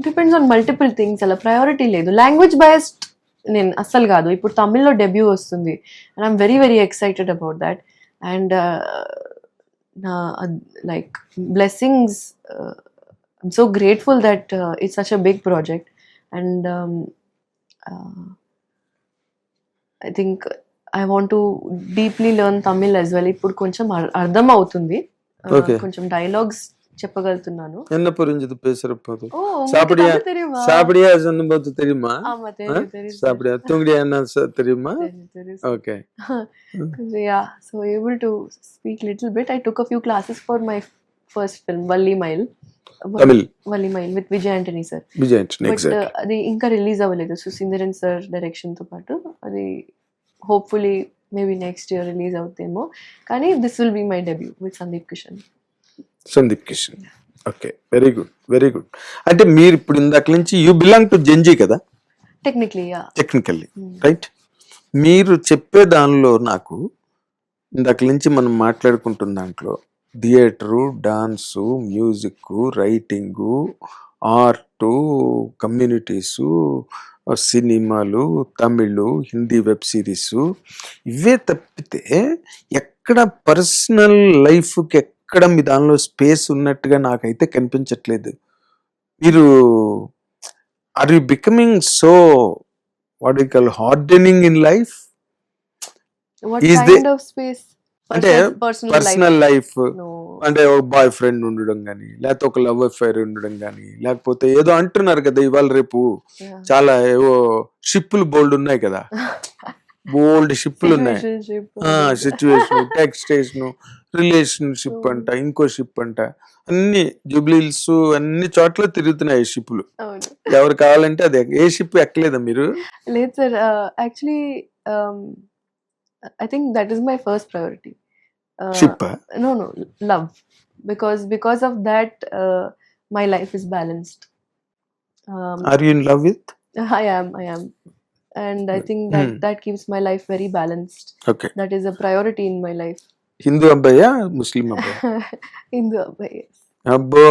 Depends on multiple things. అలా priority లేదు. Language biased నేను అస్సలు కాదు. ఇప్పుడు తమిళ్లో డెబ్యూ వస్తుంది and I'm very very excited about that. And నా like blessings, I'm so grateful that it's such a big project. And I think I want to deeply learn Tamil as well. ఇప్పుడు కొంచెం అర్థం అవుతుంది, కొంచెం డైలాగ్స్ చెప్పగలుగుతున్నాను. என்ன புரிஞ்சது பேசுறப்போது? ஓ, சாப்பிடியா உங்களுக்கு அது தெரியுமா? சாப்பிடியா சொல்லும்போது தெரியுமா? ஆமா, தெரியும் தெரியும் சாப்பிடியா தூங்கிடியா என்ன தெரியுமா? தெரியும் தெரியும். Okay. Yeah, so able to speak little bit. I took a few classes for my first film, Valli Mile. Tamil Valli Mile with Vijay Antony sir. Vijay but exact. అది ఇంకా రిలీజ్ అవ్వలేదు. సుశీంద్రన్ సార్ డైరెక్షన్ తో పాటు అది hopefully maybe next year release అవుతేమో. కానీ this will be my debut with Sandeep Kishan. Sandeep Kishan. Okay, very good very good. అంటే మీరు ఇప్పుడు ఇందాక నుంచి యూ బిలాంగ్ టు జెన్జీ కదా టెక్నికలీ, యా. Technically, right? మీరు చెప్పే దానిలో నాకు ఇందాక నుంచి మనం మాట్లాడుకుంటున్న దాంట్లో theatre, dance, music, writing, art, communities, సినిమాలు, తమిళ్, హిందీ వెబ్ సిరీస్, ఇవే తప్పితే ఎక్కడ పర్సనల్ లైఫ్కి ఎక్కడ మీ దానిలో స్పేస్ ఉన్నట్టుగా నాకైతే కనిపించట్లేదు. మీరు are you becoming so what you call hardening in life? What Is kind of space? అంటే పర్సనల్ లైఫ్ నో. అంటే ఒక బాయ్ ఫ్రెండ్ ఉండడం కానీ, లేకపోతే ఒక లవ్ అఫైర్ ఉండడం కానీ, లేకపోతే ఏదో అంటున్నారు కదా ఇవాళ రేపు చాలా ఏవో షిప్పులు బోల్డ్ ఉన్నాయి కదా, బోల్డ్ షిప్పులు ఉన్నాయి. సిచ్యువేషన్, టెక్స్టేషన్, రిలేషన్షిప్ అంట, ఇంకో షిప్ అంట, అన్ని జూబ్లీల్స్ అన్ని చోట్ల తిరుగుతున్నాయి షిప్పులు. ఎవరు కావాలంటే అది ఏ షిప్ ఎక్కలేదా మీరు? లేదు sir, actually I think that is my first priority. Ship No, love. Because of that, my life is balanced. Are you in love with? I am, and I think that keeps my life very balanced. Okay. That is a priority in my life. Hindu అబ్బాయా ముస్లిం అబ్బాయా? Hindu abhay. అబ్బో,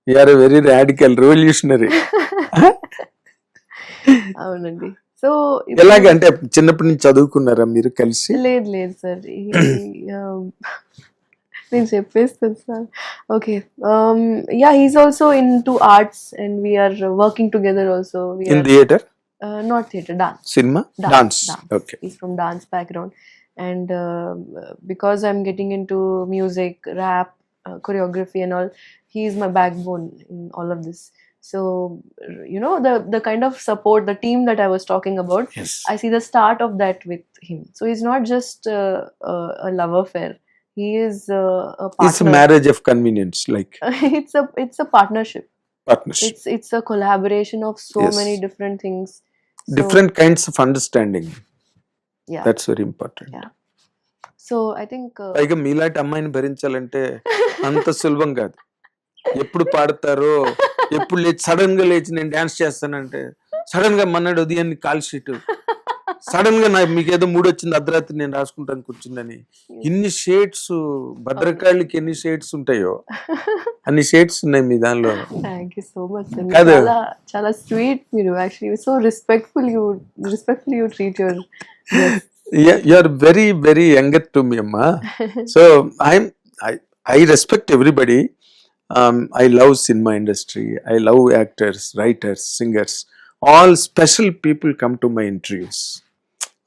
you are very radical, revolutionary. అవునండి. So ఎలాగంటే చిన్నప్పటి నుంచి చదువుకున్నారా మీరు కలిసి? లేదు సార్, నేను చెప్పేస్తాను sir. Okay, ya, he's also in to arts and we are working together also. In theatre? Not theatre, dance. Cinema, dance. Okay. He's from dance background, and because I'm getting into music, rap, choreography and all, he is my backbone in all of this. So you know, the kind of support, the team that I was talking about, Yes. I see the start of that with him. So he's not just a love affair. He is a partner. It's a marriage of convenience, like it's a partnership. partnership. It's a collaboration of so Yes. many different things. So, Different kinds of understanding. yeah. That's very important. Yeah. So I think పైగా మీలాంటి అమ్మాయిని భరించాలంటే అంత సులభం కాదు. ఎప్పుడు పాడతారో, ఎప్పుడు లేచి sudden గా లేచి నేను డాన్స్ చేస్తానంటే, సడన్ గా మన్నాడు ఉదయాన్ని కాల్ షీట్, సడన్ గా మీకు ఏదో మూడు వచ్చింది అర్ధరాత్రి నేను రాసుకుంటాను కూర్చుందని, ఇన్ని షేడ్స్, భద్రకాళికి ఎన్ని షేడ్స్ ఉంటాయో అన్ని షేడ్స్ ఉన్నాయి మీ దానిలో. Thank you so much. కాదు. చాలా చాలా స్వీట్ మీరు, actually so respectful you treat your. You are very very younger to me, amma. So I respect everybody. I love cinema industry. I love actors, writers, singers. All special people come to my interviews.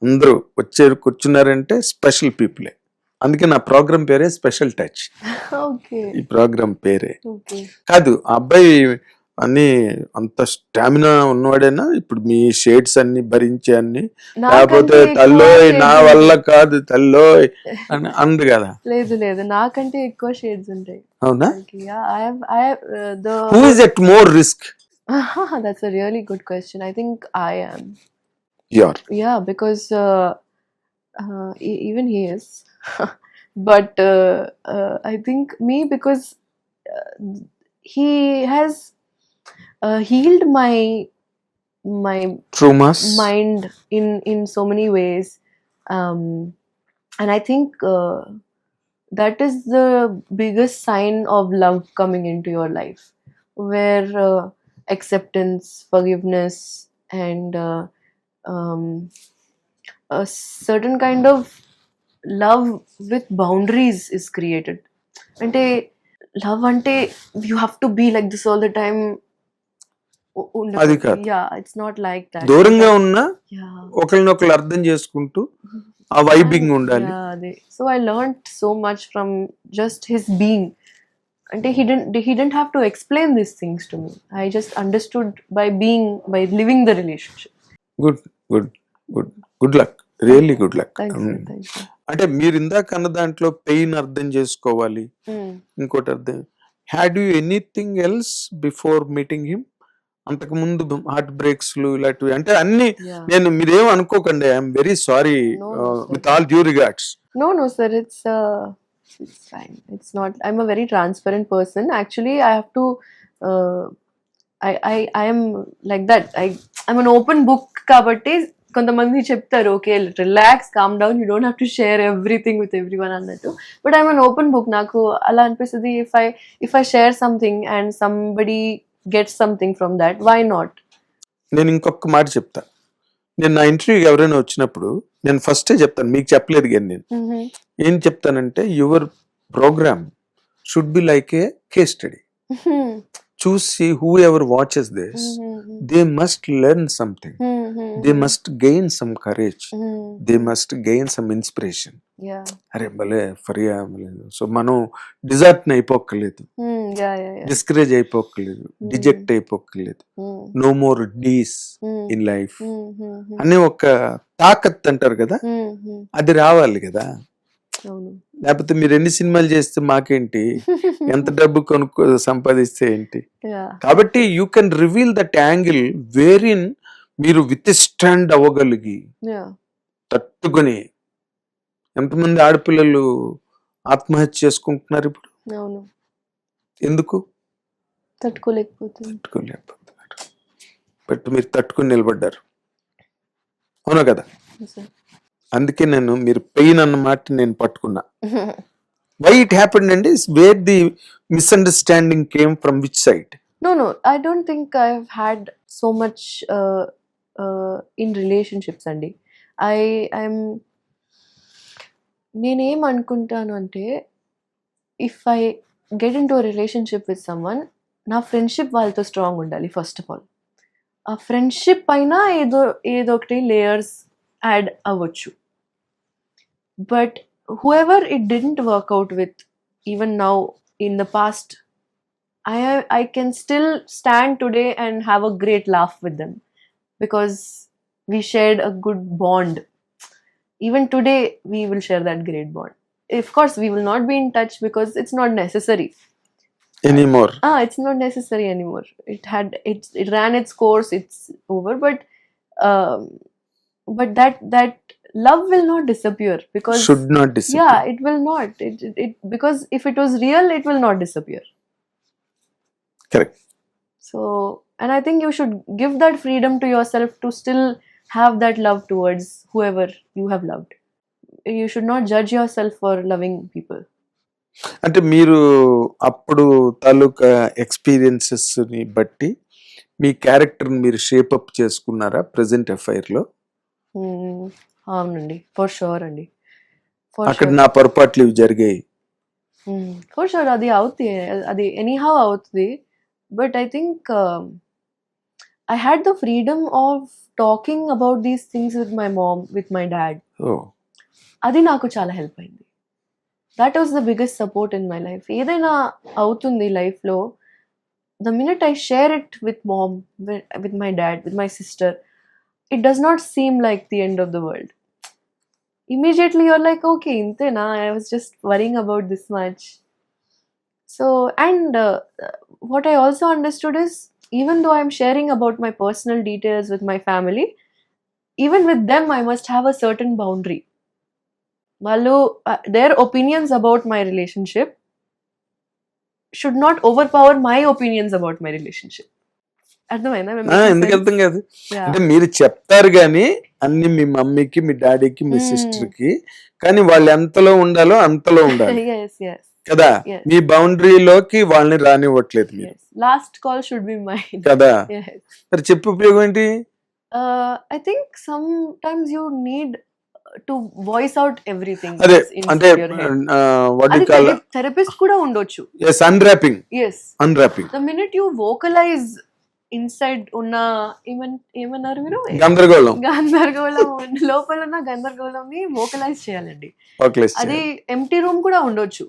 అందరూ వచ్చారు కూర్చున్నారంటే special పీపులే. అందుకే నా programme పేరే special touch. Okay, ఈ programme పేరే. Okay. కాదు, ఆ అబ్బాయి అన్ని అంత స్టామినా ఉన్నవాడేనా ఇప్పుడు మీ షేడ్స్ అన్ని భరించే అన్ని? లేకపోతే తల్లోయ్ నా వల్ల కాదు తల్లోయ్ అని అందు కదా? లేదు, నాకంటే ఎక్కువ షేడ్స్ ఉంటాయి. అవునా? Who is at more risk? That's a really good question. I think I am. You are. Yeah, because even he is. But I think me, because he has healed my traumas, mind in so many ways, and I think that is the biggest sign of love coming into your life, where acceptance, forgiveness, and a certain kind of love with boundaries is created. Ante love ante you have to be like this all the time. అది కాదు. Yeah, it's not like that. దూరంగా ఉన్నా Yeah. ఒకరినొకరు అర్థం చేసుకుంటూ ఆ vibing ఉండాలి. Yeah, so I learned so much from just his being. And he didn't have to explain these things to me. I just understood by living the relationship. Good luck, really good luck. Thank you. అంటే మీరు ఇందాక అన్న దాంట్లో pain అర్థం చేసుకోవాలి, ఇంకోటి అర్థం. Had you anything else before meeting him? అంతకు ముందు హార్ట్ బ్రేక్స్ ఇలాంటివి అంటే అన్ని నేను మీరేం అనుకోకండి, I'm very sorry with all due regards. No, sir, it's fine. It's not. I'm a very transparent person. Actually, I have to. I am like that. I'm an open book. Kabatti కొంతమంది చెప్తారు, okay relax, calm down, you don't have to share everything with every one అన్నట్టు. But I'm an open book. నాకు అలా అనిపిస్తుంది, if I share something and somebody gets something from that, why not? నేను ఇంకొక మాట చెప్తా. నేను నా ఇంటర్వ్యూకి ఎవరైనా వచ్చినప్పుడు నేను ఫస్టే చెప్తాను, మీకు చెప్పలేదు కానీ నేను ఏం చెప్తానంటే, your programme should be like a case study. చూసి whoever watches this, they must learn something. They must gain some courage. They must gain some inspiration. అరే భలే ఫరియా, సో మనం డిజార్ట్ అయిపోక్కర్లేదు, డిస్కరేజ్ అయిపోక్కర్లేదు, డిజెక్ట్ అయిపోక్కర్లేదు. No more days in life అనే ఒక తాకత్ అంటారు కదా, అది రావాలి కదా. లేకపోతే మీరు ఎన్ని సినిమాలు చేస్తే మాకేంటి, ఎంత డబ్బు సంపాదిస్తే ఏంటి? కాబట్టి you can reveal that angle wherein మీరు విత్ స్టాండ్ అవ్వగలిగి తట్టుకొని. ఎంతమంది ఆడపిల్లలు ఆత్మహత్య చేసుకుంటున్నారు ఇప్పుడు? ఎందుకు? తట్టుకోలేకపోతున్నారు. బట్ మీరు తట్టుకుని నిలబడ్డారు, అవునా కదా? అందుకే మీరు పెయిన్ అన్నమాట నేను పట్టుకున్నా. వై ఇట్ హ్యాపెండ్ అండి, wear the misunderstanding came from which side? No, I don't think I've had so much in relationships అండి. నేనేం అనుకుంటాను అంటే, if I get in to relationship with someone, నా ఫ్రెండ్షిప్ వాళ్ళతో స్ట్రాంగ్ ఉండాలి ఫస్ట్ ఆఫ్ ఆల్. ఆ friendship పైన ఏదో ఒకటి లేయర్స్ యాడ్ అవ్వచ్చు. But whoever it didn't work out with, even now in the past, I can still stand today and have a great laugh with them because we shared a good bond. Even today we will share that great bond. Of course we will not be in touch because it's not necessary anymore. It's not necessary anymore. It ran its course, it's over. But that love will not disappear, because should not disappear. Yeah, it will not. It because if it was real, it will not disappear. Correct. So, and I think you should give that freedom to yourself to still have that love towards whoever you have loved. You should not judge yourself for loving people. అంటే మీరు అప్పుడు తాలూకా experiences ని బట్టి మీ character మీరు shape up చేసుకున్నారా present FIR లో? అవునండి, for sure అండి. అక్కడ నా పొరపాట్లు ఇవి జరిగాయి, ఫర్ షూర్. అది అవుతుంది, అది ఎనీహౌ అవుతుంది. But I think I had the freedom of talking about these things with my mom, with my dad. Adi naaku chaala help ayindi. That was the biggest support in my life. Edaina avutundi life lo, the minute I share it with mom, with my dad, with my sister, it does not seem like the end of the world. Immediately you're like, okay, intena, I was just worrying about this much. So, and what I also understood is, even though I'm sharing about my personal details with my family, even with them I must have a certain boundary. Their opinions about my relationship should not overpower my opinions about my relationship. అర్థమైందా? ఎందుకు అర్థం కాదు అంటే, మీరు చెప్తారు కానీ అన్ని మీ మమ్మీకి, మీ డాడీకి, మీ సిస్టర్ కి, కానీ వాళ్ళు ఎంతలో ఉండాలో అంతలో ఉండాలి. Yes. కదా, Yes. మీ బౌండరీలోకి వాళ్ళని రానివ్వట్లేదు మీరు Yes. Last call should be mine. కదా. Yes. మరి చెప్పు ఉపయోగం ఏంటి? I think sometimes you need to voice out everything అదే that's inside అంటే your head. వాట్ అది కాల్ థెరపిస్ట్ కూడా ఉండొచ్చు. Yes unwrapping. Yes. Unwrapping The minute you vocalize inside ఉన్న ఏమన్నారు మీరు, గందరగోళం. గందరగోళం లోపల ఉన్న గందరగోళంని వోకలైజ్ చేయాలండి. ఓకే అది ఎంటీ రూమ్ కూడా ఉండొచ్చు.